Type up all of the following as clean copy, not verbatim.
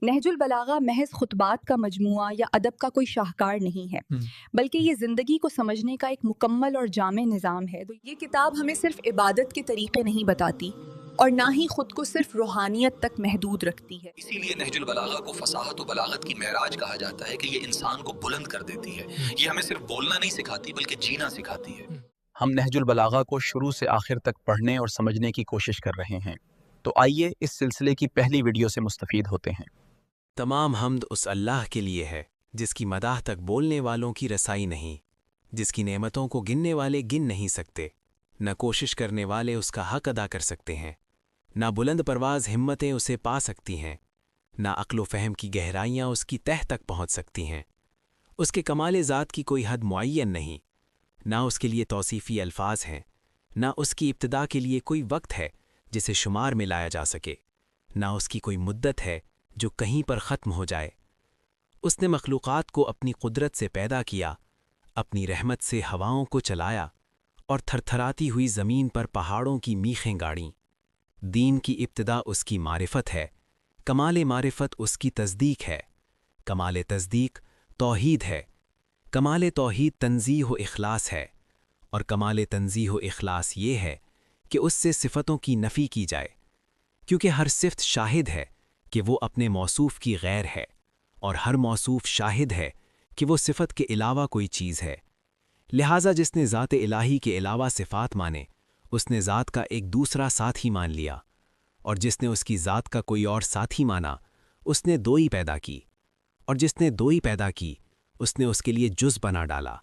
نہج البلاغہ محض خطبات کا مجموعہ یا ادب کا کوئی شاہکار نہیں ہے، بلکہ یہ زندگی کو سمجھنے کا ایک مکمل اور جامع نظام ہے۔ یہ کتاب ہمیں صرف عبادت کے طریقے نہیں بتاتی اور نہ ہی خود کو صرف روحانیت تک محدود رکھتی ہے۔ اسی لیے نہج البلاغہ کو فصاحت و بلاغت کی معراج کہا جاتا ہے کہ یہ انسان کو بلند کر دیتی ہے۔ یہ ہمیں صرف بولنا نہیں سکھاتی بلکہ جینا سکھاتی ہے۔ ہم نہج البلاغہ کو شروع سے آخر تک پڑھنے اور سمجھنے کی کوشش کر رہے ہیں، تو آئیے اس سلسلے کی پہلی ویڈیو سے مستفید ہوتے ہیں۔ تمام حمد اس اللہ کے لیے ہے جس کی مداح تک بولنے والوں کی رسائی نہیں، جس کی نعمتوں کو گننے والے گن نہیں سکتے، نہ کوشش کرنے والے اس کا حق ادا کر سکتے ہیں، نہ بلند پرواز ہمتیں اسے پا سکتی ہیں، نہ عقل و فہم کی گہرائیاں اس کی تہہ تک پہنچ سکتی ہیں۔ اس کے کمال ذات کی کوئی حد معین نہیں، نہ اس کے لیے توصیفی الفاظ ہیں، نہ اس کی ابتدا کے لیے کوئی وقت ہے جسے شمار میں لایا جا سکے، نہ اس کی کوئی مدت ہے جو کہیں پر ختم ہو جائے۔ اس نے مخلوقات کو اپنی قدرت سے پیدا کیا، اپنی رحمت سے ہواؤں کو چلایا اور تھرتھراتی ہوئی زمین پر پہاڑوں کی میخیں گاڑیں۔ دین کی ابتدا اس کی معرفت ہے، کمال معرفت اس کی تصدیق ہے، کمال تصدیق توحید ہے، کمال توحید تنزیہ و اخلاص ہے، اور کمال تنزیہ و اخلاص یہ ہے کہ اس سے صفتوں کی نفی کی جائے، کیونکہ ہر صفت شاہد ہے کہ وہ اپنے موصوف کی غیر ہے، اور ہر موصوف شاہد ہے کہ وہ صفت کے علاوہ کوئی چیز ہے۔ لہٰذا جس نے ذات الہی کے علاوہ صفات مانے، اس نے ذات کا ایک دوسرا ساتھی مان لیا، اور جس نے اس کی ذات کا کوئی اور ساتھی مانا، اس نے دوئی پیدا کی، اور جس نے دوئی پیدا کی، اس نے اس کے لیے جز بنا ڈالا،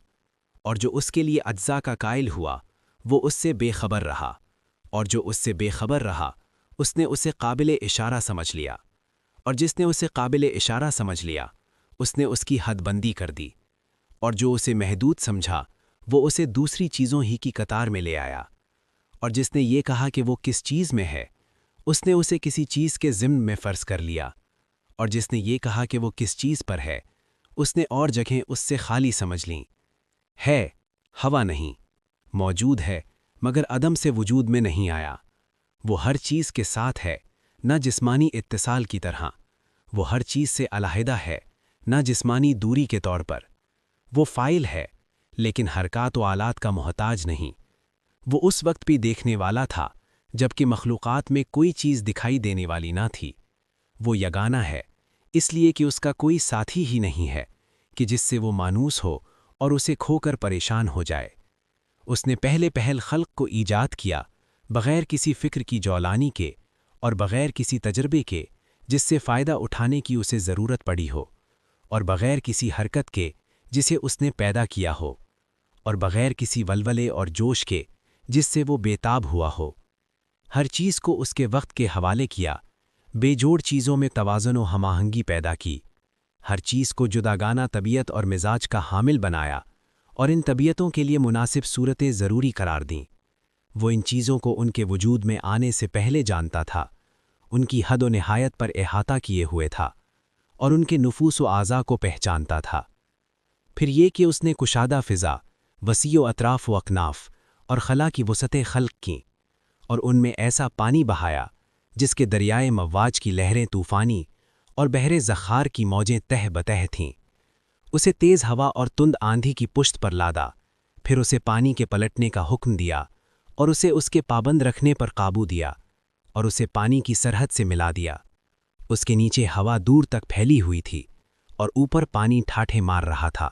اور جو اس کے لیے اجزا کا قائل ہوا وہ اس سے بے خبر رہا، اور جو اس سے بے خبر رہا اس نے اسے قابل اشارہ سمجھ لیا، اور جس نے اسے قابل اشارہ سمجھ لیا اس نے اس کی حد بندی کر دی، اور جو اسے محدود سمجھا وہ اسے دوسری چیزوں ہی کی قطار میں لے آیا، اور جس نے یہ کہا کہ وہ کس چیز میں ہے اس نے اسے کسی چیز کے ضمن میں فرض کر لیا، اور جس نے یہ کہا کہ وہ کس چیز پر ہے اس نے اور جگہیں اس سے خالی سمجھ لیں۔ ہے ہوا نہیں، موجود ہے مگر عدم سے وجود میں نہیں آیا، وہ ہر چیز کے ساتھ ہے نہ جسمانی اتصال کی طرح، وہ ہر چیز سے علیحدہ ہے نہ جسمانی دوری کے طور پر، وہ فاعل ہے لیکن حرکات و آلات کا محتاج نہیں، وہ اس وقت بھی دیکھنے والا تھا جبکہ مخلوقات میں کوئی چیز دکھائی دینے والی نہ تھی، وہ یگانہ ہے اس لیے کہ اس کا کوئی ساتھی ہی نہیں ہے کہ جس سے وہ مانوس ہو اور اسے کھو کر پریشان ہو جائے۔ اس نے پہلے پہل خلق کو ایجاد کیا بغیر کسی فکر کی جولانی کے اور بغیر کسی تجربے کے جس سے فائدہ اٹھانے کی اسے ضرورت پڑی ہو، اور بغیر کسی حرکت کے جسے اس نے پیدا کیا ہو، اور بغیر کسی ولولے اور جوش کے جس سے وہ بےتاب ہوا ہو۔ ہر چیز کو اس کے وقت کے حوالے کیا، بے جوڑ چیزوں میں توازن و ہم آہنگی پیدا کی، ہر چیز کو جداگانہ طبیعت اور مزاج کا حامل بنایا اور ان طبیعتوں کے لیے مناسب صورتیں ضروری قرار دیں۔ وہ ان چیزوں کو ان کے وجود میں آنے سے پہلے جانتا تھا، ان کی حد و نہایت پر احاطہ کیے ہوئے تھا، اور ان کے نفوس و اعضاء کو پہچانتا تھا۔ پھر یہ کہ اس نے کشادہ فضا، وسیع و اطراف و اکناف اور خلا کی وسعتیں خلق کیں، اور ان میں ایسا پانی بہایا جس کے دریائے مواج کی لہریں طوفانی اور بحر زخار کی موجیں تہ بتہ تھیں۔ اسے تیز ہوا اور تند آندھی کی پشت پر لادا، پھر اسے پانی کے پلٹنے کا حکم دیا اور اسے اس کے پابند رکھنے پر قابو دیا، اور اسے پانی کی سرحد سے ملا دیا۔ اس کے نیچے ہوا دور تک پھیلی ہوئی تھی اور اوپر پانی ٹھاٹھے مار رہا تھا۔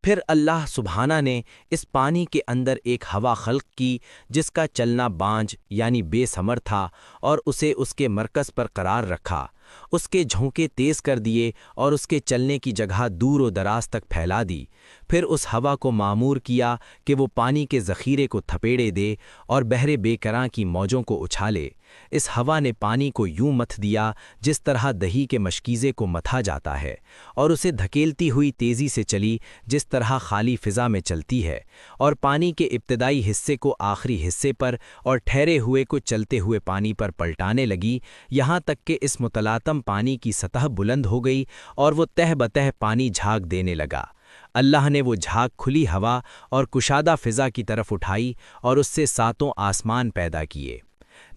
پھر اللہ سبحانہ نے اس پانی کے اندر ایک ہوا خلق کی جس کا چلنا بانج یعنی بے ثمر تھا، اور اسے اس کے مرکز پر قرار رکھا، اس کے جھونکے تیز کر دیے اور اس کے چلنے کی جگہ دور و دراز تک پھیلا دی۔ پھر اس ہوا کو مامور کیا کہ وہ پانی کے ذخیرے کو تھپیڑے دے اور بحر بے کراں کی موجوں کو اچھالے۔ اس ہوا نے پانی کو یوں متھ دیا جس طرح دہی کے مشکیزے کو متھا جاتا ہے، اور اسے دھکیلتی ہوئی تیزی سے چلی جس طرح خالی فضا میں چلتی ہے، اور پانی کے ابتدائی حصے کو آخری حصے پر اور ٹھہرے ہوئے کو چلتے ہوئے پانی پر پلٹانے لگی، یہاں تک کہ اس متلاطم پانی کی سطح بلند ہو گئی اور وہ تہ بتہ پانی جھاگ دینے لگا۔ اللہ نے وہ جھاگ کھلی ہوا اور کشادہ فضا کی طرف اٹھائی اور اس سے ساتوں آسمان پیدا کیے۔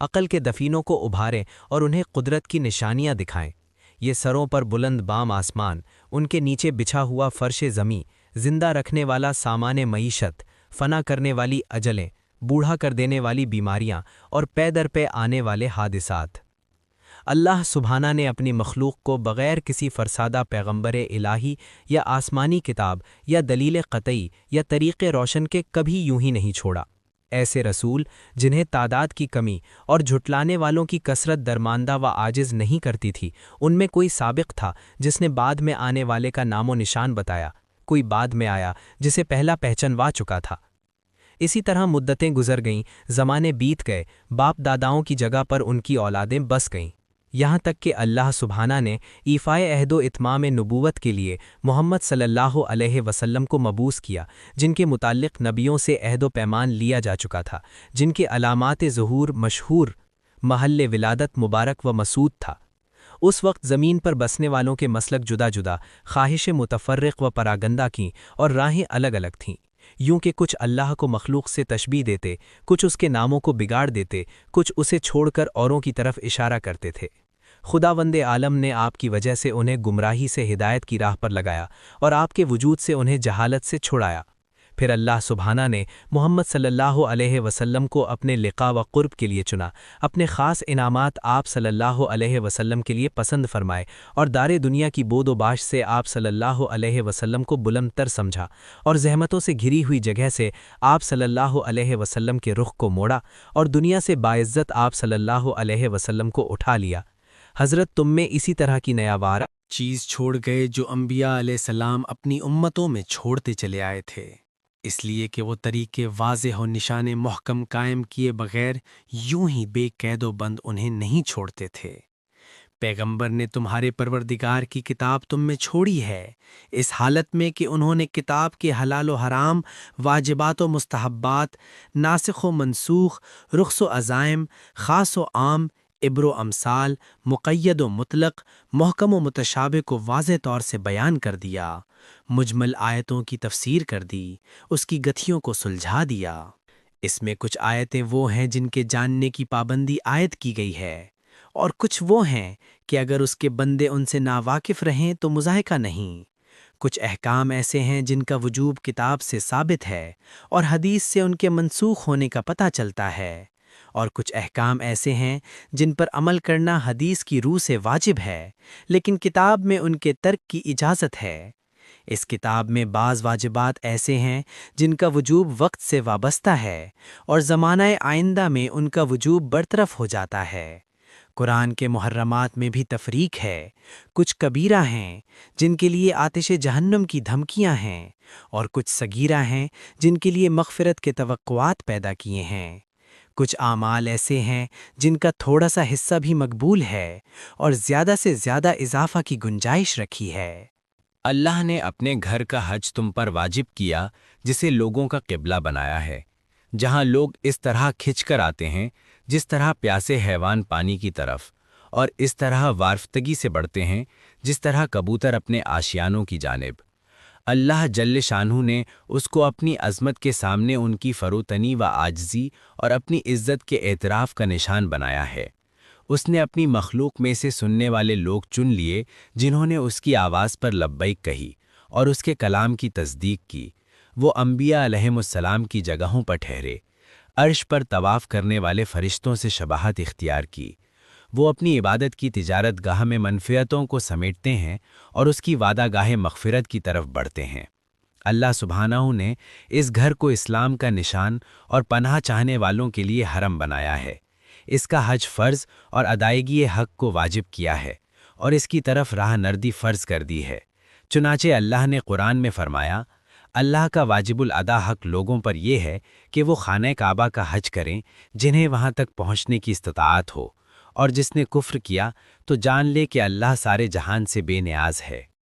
عقل کے دفینوں کو ابھاریں اور انہیں قدرت کی نشانیاں دکھائیں۔ یہ سروں پر بلند بام آسمان، ان کے نیچے بچھا ہوا فرش زمیں، زندہ رکھنے والا سامان معیشت، فنا کرنے والی اجلیں، بوڑھا کر دینے والی بیماریاں اور پے در پے آنے والے حادثات۔ اللہ سبحانہ نے اپنی مخلوق کو بغیر کسی فرسادہ پیغمبر الہی یا آسمانی کتاب یا دلیل قطعی یا طریق روشن کے کبھی یوں ہی نہیں چھوڑا۔ ایسے رسول جنہیں تعداد کی کمی اور جھٹلانے والوں کی کثرت درماندہ و عاجز نہیں کرتی تھی، ان میں کوئی سابق تھا جس نے بعد میں آنے والے کا نام و نشان بتایا، کوئی بعد میں آیا جسے پہلا پہچنوا چکا تھا۔ اسی طرح مدتیں گزر گئیں، زمانے بیت گئے، باپ داداؤں کی جگہ پر ان کی اولادیں بس گئیں، یہاں تک کہ اللہ سبحانہ نے ایفائے عہد و اتمام نبوت کے لیے محمد صلی اللہ علیہ وسلم کو مبعوث کیا، جن کے متعلق نبیوں سے عہد و پیمان لیا جا چکا تھا، جن کے علامات ظہور مشہور، محل ولادت مبارک و مسعود تھا۔ اس وقت زمین پر بسنے والوں کے مسلک جدا جدا، خواہش متفرق و پراگندہ کیں اور راہیں الگ الگ تھیں، یوں کہ کچھ اللہ کو مخلوق سے تشبیہ دیتے، کچھ اس کے ناموں کو بگاڑ دیتے، کچھ اسے چھوڑ کر اوروں کی طرف اشارہ کرتے تھے۔ خداوند عالم نے آپ کی وجہ سے انہیں گمراہی سے ہدایت کی راہ پر لگایا اور آپ کے وجود سے انہیں جہالت سے چھڑایا۔ پھر اللہ سبحانہ نے محمد صلی اللہ علیہ وسلم کو اپنے لقاء و قرب کے لیے چنا، اپنے خاص انعامات آپ صلی اللہ علیہ وسلم کے لیے پسند فرمائے اور دار دنیا کی بود و باش سے آپ صلی اللہ علیہ وسلم کو بلند تر سمجھا، اور زحمتوں سے گھری ہوئی جگہ سے آپ صلی اللہ علیہ وسلم کے رخ کو موڑا اور دنیا سے باعزت آپ صلی اللہ علیہ وسلم کو اٹھا لیا۔ حضرت تم میں اسی طرح کی نیاوار چیز چھوڑ گئے جو انبیاء علیہ السلام اپنی امتوں میں چھوڑتے چلے آئے تھے، اس لیے کہ وہ طریقے واضح و نشان محکم قائم کیے بغیر یوں ہی بے قید و بند انہیں نہیں چھوڑتے تھے۔ پیغمبر نے تمہارے پروردگار کی کتاب تم میں چھوڑی ہے، اس حالت میں کہ انہوں نے کتاب کے حلال و حرام، واجبات و مستحبات، ناسخ و منسوخ، رخص و عزائم، خاص و عام، عبر و امثال، مقید و مطلق، محکم و متشابہ کو واضح طور سے بیان کر دیا، مجمل آیتوں کی تفسیر کر دی، اس کی گتھیوں کو سلجھا دیا۔ اس میں کچھ آیتیں وہ ہیں جن کے جاننے کی پابندی عائد کی گئی ہے، اور کچھ وہ ہیں کہ اگر اس کے بندے ان سے ناواقف رہیں تو مضائقہ نہیں۔ کچھ احکام ایسے ہیں جن کا وجوب کتاب سے ثابت ہے اور حدیث سے ان کے منسوخ ہونے کا پتہ چلتا ہے، اور کچھ احکام ایسے ہیں جن پر عمل کرنا حدیث کی روح سے واجب ہے، لیکن کتاب میں ان کے ترک کی اجازت ہے۔ اس کتاب میں بعض واجبات ایسے ہیں جن کا وجوب وقت سے وابستہ ہے، اور زمانہ آئندہ میں ان کا وجوب برطرف ہو جاتا ہے۔ قرآن کے محرمات میں بھی تفریق ہے، کچھ کبیرہ ہیں جن کے لیے آتش جہنم کی دھمکیاں ہیں، اور کچھ صغیرہ ہیں جن کے لیے مغفرت کے توقعات پیدا کیے ہیں۔ کچھ اعمال ایسے ہیں جن کا تھوڑا سا حصہ بھی مقبول ہے، اور زیادہ سے زیادہ اضافہ کی گنجائش رکھی ہے۔ اللہ نے اپنے گھر کا حج تم پر واجب کیا جسے لوگوں کا قبلہ بنایا ہے، جہاں لوگ اس طرح کھنچ کر آتے ہیں جس طرح پیاسے حیوان پانی کی طرف، اور اس طرح وارفتگی سے بڑھتے ہیں جس طرح کبوتر اپنے آشیانوں کی جانب۔ اللہ جل شانہ نے اس کو اپنی عظمت کے سامنے ان کی فروتنی و عاجزی اور اپنی عزت کے اعتراف کا نشان بنایا ہے۔ اس نے اپنی مخلوق میں سے سننے والے لوگ چن لیے جنہوں نے اس کی آواز پر لبیک کہی اور اس کے کلام کی تصدیق کی۔ وہ انبیاء علیہم السلام کی جگہوں پر ٹھہرے، عرش پر طواف کرنے والے فرشتوں سے شباہت اختیار کی۔ وہ اپنی عبادت کی تجارت گاہ میں منفعتوں کو سمیٹتے ہیں اور اس کی وعدہ گاہ مغفرت کی طرف بڑھتے ہیں۔ اللہ سبحانہ نے اس گھر کو اسلام کا نشان اور پناہ چاہنے والوں کے لیے حرم بنایا ہے۔ اس کا حج فرض اور ادائیگی حق کو واجب کیا ہے، اور اس کی طرف راہ نردی فرض کر دی ہے۔ چنانچہ اللہ نے قرآن میں فرمایا، اللہ کا واجب الادا حق لوگوں پر یہ ہے کہ وہ خانہ کعبہ کا حج کریں جنہیں وہاں تک پہنچنے کی استطاعت ہو، اور جس نے کفر کیا تو جان لے کہ اللہ سارے جہان سے بے نیاز ہے۔